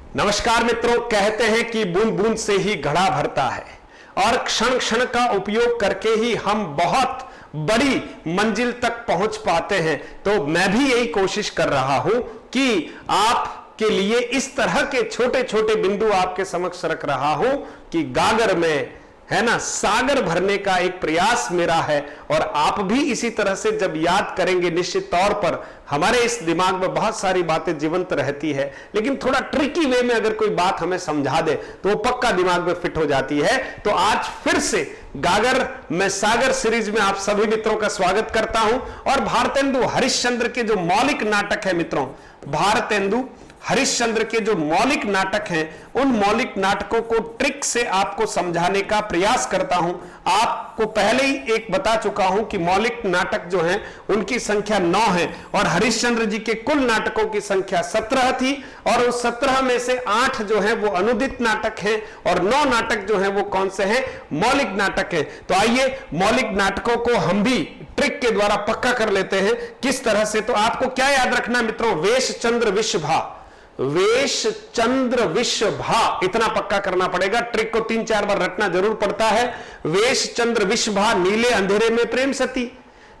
नमस्कार मित्रों, कहते हैं कि बूंद बूंद से ही घड़ा भरता है और क्षण क्षण का उपयोग करके ही हम बहुत बड़ी मंजिल तक पहुंच पाते हैं। तो मैं भी यही कोशिश कर रहा हूं कि आपके लिए इस तरह के छोटे छोटे बिंदु आपके समक्ष रख रहा हूं कि गागर में है ना सागर भरने का एक प्रयास मेरा है। और आप भी इसी तरह से जब याद करेंगे निश्चित तौर पर हमारे इस दिमाग में बहुत सारी बातें जीवंत रहती है, लेकिन थोड़ा ट्रिकी वे में अगर कोई बात हमें समझा दे तो वो पक्का दिमाग में फिट हो जाती है। तो आज फिर से गागर में सागर सीरीज में आप सभी मित्रों का स्वागत करता हूं। और भारतेंदु हरिश्चंद्र के जो मौलिक नाटक है मित्रों, भारतेंदु हरिश्चंद्र के जो मौलिक नाटक हैं, उन मौलिक नाटकों को ट्रिक से आपको समझाने का प्रयास करता हूं। आपको पहले ही एक बता चुका हूं कि मौलिक नाटक जो हैं उनकी संख्या 9 है और हरिश्चंद्र जी के कुल नाटकों की संख्या 17 थी और उस 17 में से 8 जो है वो अनुदित नाटक हैं और 9 नाटक जो है वो कौन से हैं, मौलिक नाटक है। तो आइए मौलिक नाटकों को हम भी ट्रिक के द्वारा पक्का कर लेते हैं किस तरह से। तो आपको क्या याद रखना मित्रों, वेश चंद्र विषभा, वेश चंद्र विषभा, इतना पक्का करना पड़ेगा। ट्रिक को 3-4 बार रटना जरूर पड़ता है। वेश चंद्र विषभा, नीले अंधेरे में प्रेम सती,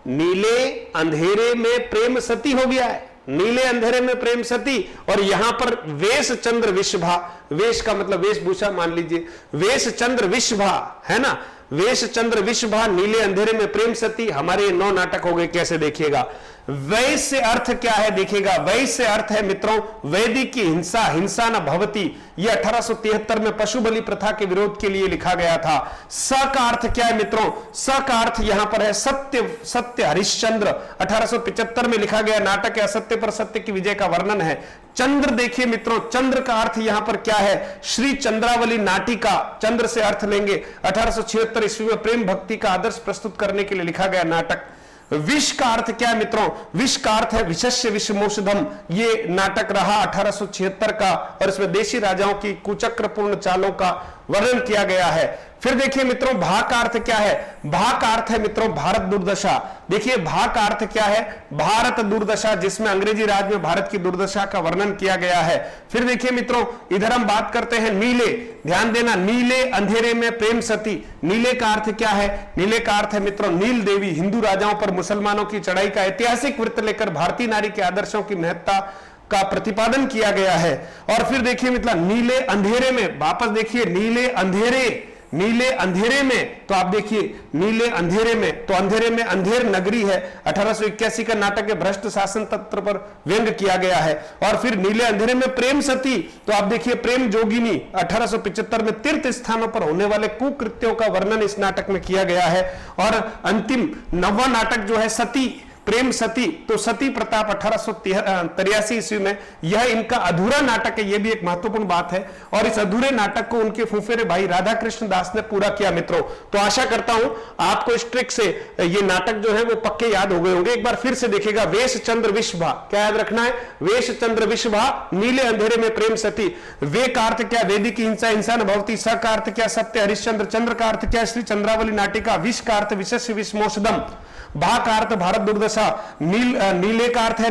नीले अंधेरे में प्रेम सती हो गया है, नीले अंधेरे में प्रेम सती। और यहां पर वेश चंद्र विषभा, वेश का मतलब वेशभूषा मान लीजिए, वेश चंद्र विषभा है ना, वेश चंद्र विषभा, नीले अंधेरे में प्रेम सती। हमारे 9 नाटक हो गए। कैसे देखिएगा, वैश्य से अर्थ क्या है देखिएगा, वैश्य से अर्थ है मित्रों वैदिक की हिंसा, हिंसा न भवती। यह 1873 में पशु बलि प्रथा के विरोध के लिए लिखा गया था। स का अर्थ क्या है मित्रों, स का अर्थ यहां पर है सत्य, सत्य हरिश्चंद्र 1875 में लिखा गया नाटक है, असत्य पर सत्य की विजय का वर्णन है। चंद्र देखिए मित्रों, चंद्र का अर्थ यहां पर क्या है, श्री चंद्रावली नाटिका, चंद्र से अर्थ लेंगे। 1876 ईस्वी में प्रेम भक्ति का आदर्श प्रस्तुत करने के लिए लिखा गया नाटक। विष का अर्थ क्या है मित्रों, विष का अर्थ है विशस्य विषमोषधम, ये नाटक रहा 1876 का और इसमें देशी राजाओं की कुचक्रपूर्ण चालों का वर्णन किया गया है। फिर देखिए मित्रों, भा का अर्थ क्या है, भा का अर्थ है मित्रों भारत दुर्दशा। देखिए भा का अर्थ क्या है, भारत दुर्दशा, जिसमें अंग्रेजी राज में भारत की दुर्दशा का वर्णन किया गया है। फिर देखिए मित्रों, इधर हम बात करते हैं नीले, ध्यान देना, नीले अंधेरे में प्रेम सती। नीले का अर्थ क्या है, नीले का अर्थ है मित्रों नील देवी, हिंदू राजाओं पर मुसलमानों की चढ़ाई का ऐतिहासिक वृत्त लेकर भारतीय नारी के आदर्शों की महत्ता का प्रतिपादन किया गया है। और फिर देखिए मतलब नीले अंधेरे में, वापस देखिए नीले अंधेरे, नीले अंधेरे में, तो आप देखिए नीले अंधेरे में, तो अंधेरे में अंधेर नगरी है, 1881 का नाटक है, भ्रष्ट शासन तंत्र पर व्यंग किया गया है। और फिर नीले अंधेरे में प्रेम सती, तो आप देखिए प्रेम जोगिनी 1875 में तीर्थ स्थानों पर होने वाले कुकृत्यों का वर्णन इस नाटक में किया गया है। और अंतिम 9वां नाटक जो है सती, प्रेम सती, तो सती प्रताप 1883 ईस्वी में, यह इनका अधूरा नाटक है, यह भी एक महत्वपूर्ण बात है। और इस अधूरे नाटक को उनके फूफेरे भाई राधा कृष्ण दास ने पूरा किया मित्रों। तो आशा करता हूं आपको इस ट्रिक से ये नाटक जो है वो पक्के याद हो गए होंगे। एक बार फिर से देखिएगा, वेश चंद्र विषभा, क्या याद रखना है, वेश चंद्र विषभा, नीले अंधेरे में प्रेम सती। वे का अर्थ क्या, वेदिक की हिंसा, हिंसा न भवती। स का अर्थ क्या, सत्य हरिश्चंद्र। चंद्र का अर्थ क्या, श्री चंद्रावली नाटिका। विष का अर्थ विशस्य विषमोषधम। भा का अर्थ भारत दुर्दशा। नीले का अर्थ है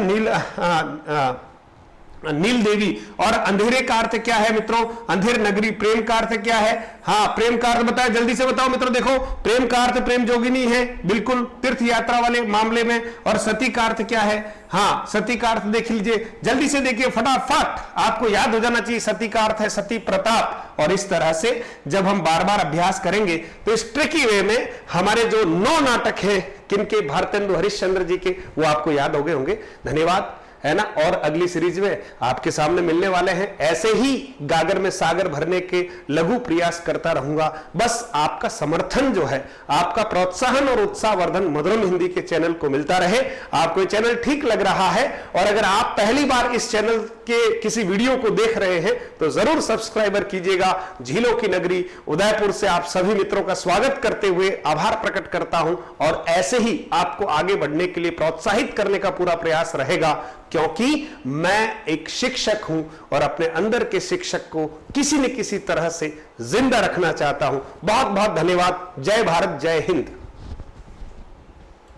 नील देवी। और अंधेरे का अर्थ क्या है मित्रों, अंधेर नगरी। प्रेम का अर्थ क्या है, हाँ प्रेम का अर्थ बताया, जल्दी से बताओ मित्रों। देखो प्रेम का अर्थ प्रेम जोगिनी है, बिल्कुल तीर्थ यात्रा वाले मामले में। और सती का अर्थ क्या है, हाँ सती का अर्थ देख लीजिए, जल्दी से देखिए फटाफट, आपको याद हो जाना चाहिए। सती का अर्थ है सती प्रताप। और इस तरह से जब हम बार बार अभ्यास करेंगे तो इस ट्रिकी वे में हमारे जो 9 नाटक हैं किनके, भारतेंदु हरिश्चंद्र जी के, वो आपको याद हो गए होंगे। धन्यवाद, है ना। और अगली सीरीज में आपके सामने मिलने वाले हैं। ऐसे ही गागर में सागर भरने के लघु प्रयास करता रहूंगा। बस आपका समर्थन जो है, आपका प्रोत्साहन और उत्साहवर्धन मधुरम हिंदी के चैनल को मिलता रहे। आपको ये चैनल ठीक लग रहा है और अगर आप पहली बार इस चैनल के किसी वीडियो को देख रहे हैं तो जरूर सब्सक्राइबर कीजिएगा। झीलों की नगरी उदयपुर से आप सभी मित्रों का स्वागत करते हुए आभार प्रकट करता हूं और ऐसे ही आपको आगे बढ़ने के लिए प्रोत्साहित करने का पूरा प्रयास रहेगा, क्योंकि मैं एक शिक्षक हूं और अपने अंदर के शिक्षक को किसी न किसी तरह से जिंदा रखना चाहता हूं। बहुत बहुत धन्यवाद। जय भारत, जय हिंद।